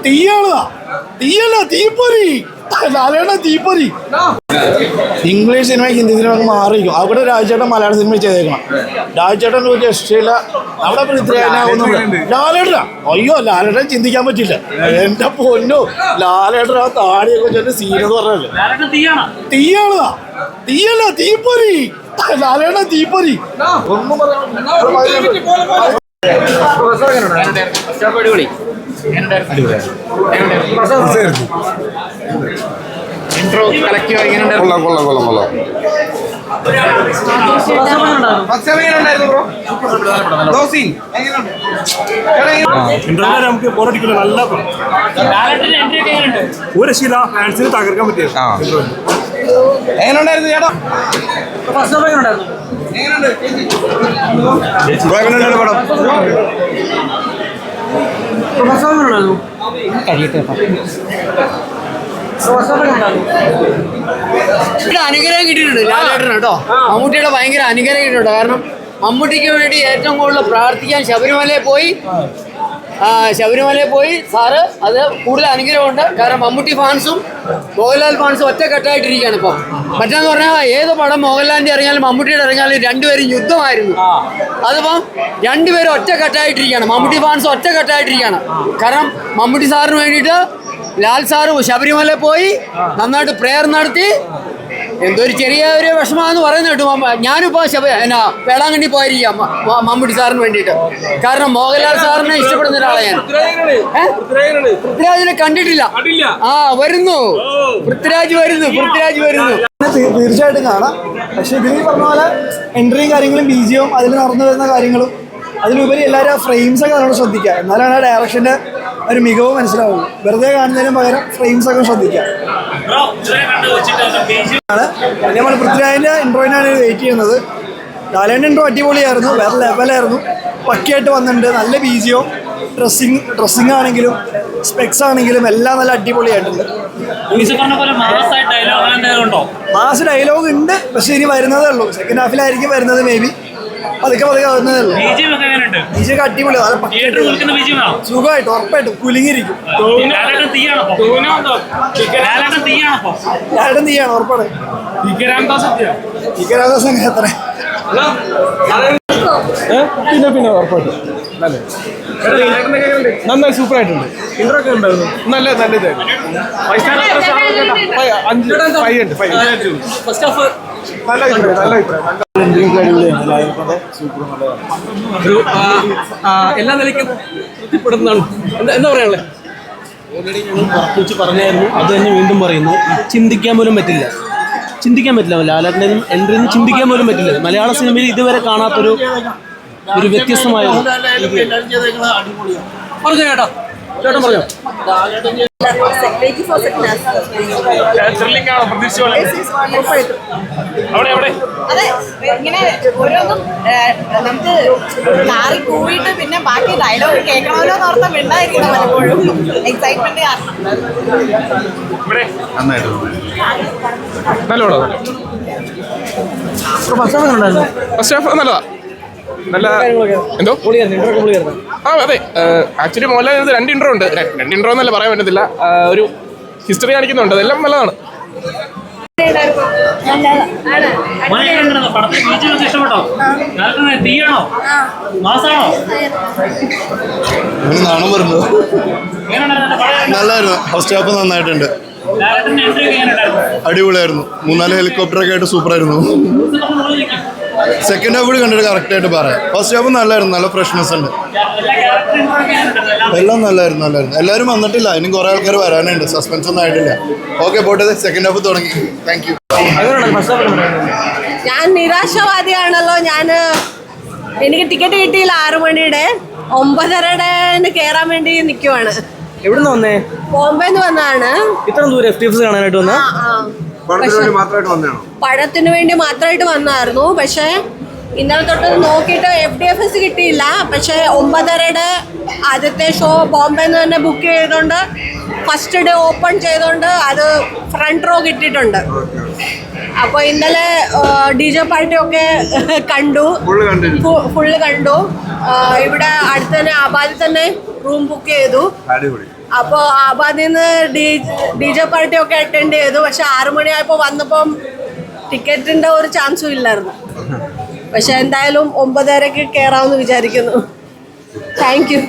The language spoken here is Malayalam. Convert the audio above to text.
തീയാളാ തീയല്ല തീപ്പൊരി ലാലേട്ട തീപ്പൊരി. ഇംഗ്ലീഷ് സിനിമ ഹിന്ദി സിനിമ മാറിയിരിക്കും. അവിടെ രാജേട്ടൻ മലയാള സിനിമ ചെയ്തേക്കണം. രാജേട്ടൻ ഒരു രക്ഷയില്ല. അവിടെ ലാലേട്ടനാ അയ്യോ ലാലേട്ടൻ ചിന്തിക്കാൻ പറ്റില്ല. എന്റെ പൊന്നോ ലാലേട്ടൻ ആ താടിയൊക്കെ ചെന്ന് സീനെന്ന് പറഞ്ഞല്ലേ തീയാളാ തീയല്ല തീപ്പൊരി ലാലേട്ട തീപ്പൊരി. ഒന്നും പറയാൻ ഇൻട്രോ കലക്കിയോ എങ്ങനെ നമുക്ക് ബോറടിക്കില്ല. നല്ല ഒരു രക്ഷയില്ല. ഫാൻസിന് തകർക്കാൻ പറ്റിയ എങ്ങനെയുണ്ടായിരുന്നു ചേട്ടാ? അനുഗ്രഹം കിട്ടിയിട്ടുണ്ട് ലാലേട്ടന് കേട്ടോ. മമ്മൂട്ടിയുടെ ഭയങ്കര അനുഗ്രഹം കിട്ടിയിട്ടുണ്ട്. കാരണം മമ്മൂട്ടിക്ക് വേണ്ടി ഏറ്റവും കൂടുതൽ പ്രാർത്ഥിക്കാൻ ശബരിമലയിൽ പോയി സാറ് അത് കൂടുതൽ അനുഗ്രഹമുണ്ട്. കാരണം മമ്മൂട്ടി ഫാൻസും മോഹൻലാൽ ഫാൻസും ഒറ്റക്കെട്ടായിട്ടിരിക്കുകയാണ് ഇപ്പം. മറ്റേന്ന് പറഞ്ഞാൽ ഏത് പടം മോഹൻലാലിൻ്റെ ഇറങ്ങിയാലും മമ്മൂട്ടിയുടെ ഇറങ്ങിയാലും രണ്ടുപേരും യുദ്ധമായിരുന്നു. അതിപ്പം രണ്ടുപേരും ഒറ്റക്കെട്ടായിട്ടിരിക്കുകയാണ്. മമ്മൂട്ടി ഫാൻസ് ഒറ്റക്കെട്ടായിട്ടിരിക്കുകയാണ്. കാരണം മമ്മൂട്ടി സാറിന് വേണ്ടിയിട്ട് ലാൽ സാറ് ശബരിമല പോയി നന്നായിട്ട് പ്രെയർ നടത്തി. എന്തോ ഒരു ചെറിയ ഒരു വിഷമാണെന്ന് പറയുന്നത് കേട്ടു. ഞാനിപ്പോൾ വേളാങ്കണ്ണി പോയിരിക്കാം മമ്മൂട്ടി സാറിന് വേണ്ടിയിട്ട്. കാരണം മോഹൻലാൽ സാറിനെ ഇഷ്ടപ്പെടുന്ന ഒരാളെ ഞാൻ. പൃഥ്വിരാജിനെ കണ്ടിട്ടില്ല. വരുന്നു പൃഥ്വിരാജ് വരുന്നു. തീർച്ചയായിട്ടും കാണാം. പക്ഷെ ഇതിൽ പറഞ്ഞ പോലെ എൻട്രിയും കാര്യങ്ങളും ബിജിയും അതിൽ നടന്നു വരുന്ന കാര്യങ്ങളും അതിലുപരി എല്ലാവരും ആ ഫ്രെയിംസ് ഒക്കെ നല്ലോണം ശ്രദ്ധിക്കുക. എന്നാലാണ് ആ ഡയറക്ഷൻ്റെ ഒരു മികവ് മനസ്സിലാവുള്ളൂ. വെറുതെ കാണുന്നതിനും പകരം ഫ്രെയിംസ് ഒക്കെ ശ്രദ്ധിക്കുക. നമ്മൾ പൃഥ്വിരാജിൻ്റെ ഇൻട്രോയിനാണ് വെയിറ്റ് ചെയ്യുന്നത്. ലാലേൻ്റെ ഇൻട്രോ അടിപൊളിയായിരുന്നു, വേറെ ലെവലായിരുന്നു. പക്കയായിട്ട് വന്നിട്ടുണ്ട്. നല്ല ബീജിയോ ഡ്രസ്സിങ് ആണെങ്കിലും സ്പെക്സ് ആണെങ്കിലും എല്ലാം നല്ല അടിപൊളിയായിട്ടുണ്ട്. മാസ് ഡയലോഗ് ഉണ്ട്, പക്ഷെ ഇനി വരുന്നതേ ഉള്ളൂ. സെക്കൻഡ് ഹാഫിലായിരിക്കും വരുന്നത്. മേ ബി പതുക്കെ വരുന്നതേ ഉള്ളൂ. ബീജൊക്കെ അടിപൊളി, സുഖമായിട്ട് ഉറപ്പായിട്ടും കുലുങ്ങിയിരിക്കും. ലാലേട്ടൻ തീയാണ് ഉറപ്പാണ്. രാമദാസ് അങ്ങനെ എത്ര പിന്നെ ഉറപ്പായിട്ടും നന്നായി സൂപ്പറായിട്ടുണ്ട്. ഇൻട്രോക്കെ ഉണ്ടായിരുന്നു. നല്ല ഇതായിരുന്നു. എല്ലാ നിലയ്ക്കും തൃപ്തിപ്പെടുന്നതാണ്. എന്താ പറയാനുള്ളത്? ഓൾറെഡി ഞങ്ങൾ പുറത്തുവെച്ച് പറഞ്ഞായിരുന്നു, അത് തന്നെ വീണ്ടും പറയുന്നു. ചിന്തിക്കാൻ പറ്റില്ല. ലാലേട്ടൻ്റെ എൻട്രിന്ന് ചിന്തിക്കാൻ പോലും പറ്റില്ല. മലയാള സിനിമയിൽ ഇതുവരെ കാണാത്തൊരു വ്യത്യസ്തമായ പറഞ്ഞു ചേട്ടാ. ചേട്ടൻ പറഞ്ഞോ. അതെ, ഇങ്ങനെ ഓരോന്നും നമുക്ക് കാറി കൂവിയിട്ട് പിന്നെ ബാക്കി ഡയലോഗ് കേൾക്കണമല്ലോ എന്ന് ഓർത്താൽ മിണ്ടായിരിക്കണം പലപ്പോഴും. എക്സൈറ്റ്മെന്റ് കാരണം നല്ലതാ. നല്ല എന്തോ അതെ. ആക്ച്വലി മോഹൻലാൽ രണ്ട് ഇൻട്രോ ഉണ്ട്. രണ്ട് ഇൻട്രോ എന്നല്ല പറയാൻ പറ്റത്തില്ല. ഒരു ഹിസ്റ്ററി കാണിക്കുന്നുണ്ട്. അതെല്ലാം നല്ലതാണ്. നാണം പറഞ്ഞു. നല്ലായിരുന്നു. ഫസ്റ്റ് ഹാഫ് നന്നായിട്ടുണ്ട്. അടിപൊളിയായിരുന്നു. 3-4 ഹെലികോപ്റ്ററൊക്കെ ആയിട്ട് സൂപ്പറായിരുന്നു. സെക്കൻഡ് ഹാഫ് കൂടി കണ്ടിട്ട് കറക്റ്റായിട്ട് പറയാം. ഫസ്റ്റ് ഹാഫ് നല്ലായിരുന്നു. നല്ല ഫ്രഷ്നെസ് ഉണ്ട്. എല്ലാം നല്ലായിരുന്നു. എല്ലാവരും വന്നിട്ടില്ല. ഇനി കുറേ ആൾക്കാർ വരാനുണ്ട്. സസ്പെൻസ് ഒന്നും ആയിട്ടില്ല. ഓക്കെ പോട്ടെ. സെക്കൻഡ് ഹാഫ് തുടങ്ങി. Thank you. ഞാൻ നിരാശവാദിയാണല്ലോ. എനിക്ക് ടിക്കറ്റ് കിട്ടിയില്ല. 6 മണിയുടെ 9:30 കയറാൻ വേണ്ടി നിൽക്കുവാണ്. എവിടുന്ന് വന്നേ? ബോംബെന്ന് വന്നതാണ്. ഇത്ര ദൂരം FTFs കാണാനായിട്ട് വന്ന? പഴത്തിന് വേണ്ടി മാത്രമായിട്ട് വന്നായിരുന്നു. പക്ഷെ ഇന്നലെ തൊട്ട് നോക്കിയിട്ട് FDFS കിട്ടിയില്ല. പക്ഷെ 9:30 ആദ്യത്തെ ഷോ ബോംബെന്ന് തന്നെ ബുക്ക് ചെയ്തോണ്ട് ഫസ്റ്റ് ഡേ ഓപ്പൺ ചെയ്തോണ്ട് അത് ഫ്രണ്ട് റോ കിട്ടിയിട്ടുണ്ട്. അപ്പോൾ ഇന്നലെ DJ പാർട്ടിയൊക്കെ കണ്ടു, ഫുള്ള് കണ്ടു. ഇവിടെ അടുത്ത് തന്നെ ആബാദിൽ തന്നെ റൂം ബുക്ക് ചെയ്തു. അപ്പോൾ ആബാദിൽ നിന്ന് DJ പാർട്ടിയൊക്കെ അറ്റൻഡ് ചെയ്തു. പക്ഷെ 6 മണിയായപ്പോൾ വന്നപ്പം ടിക്കറ്റിൻ്റെ ഒരു ചാൻസും ഇല്ലായിരുന്നു. പക്ഷെ എന്തായാലും 9:30 കയറാമെന്ന് വിചാരിക്കുന്നു. Thank you.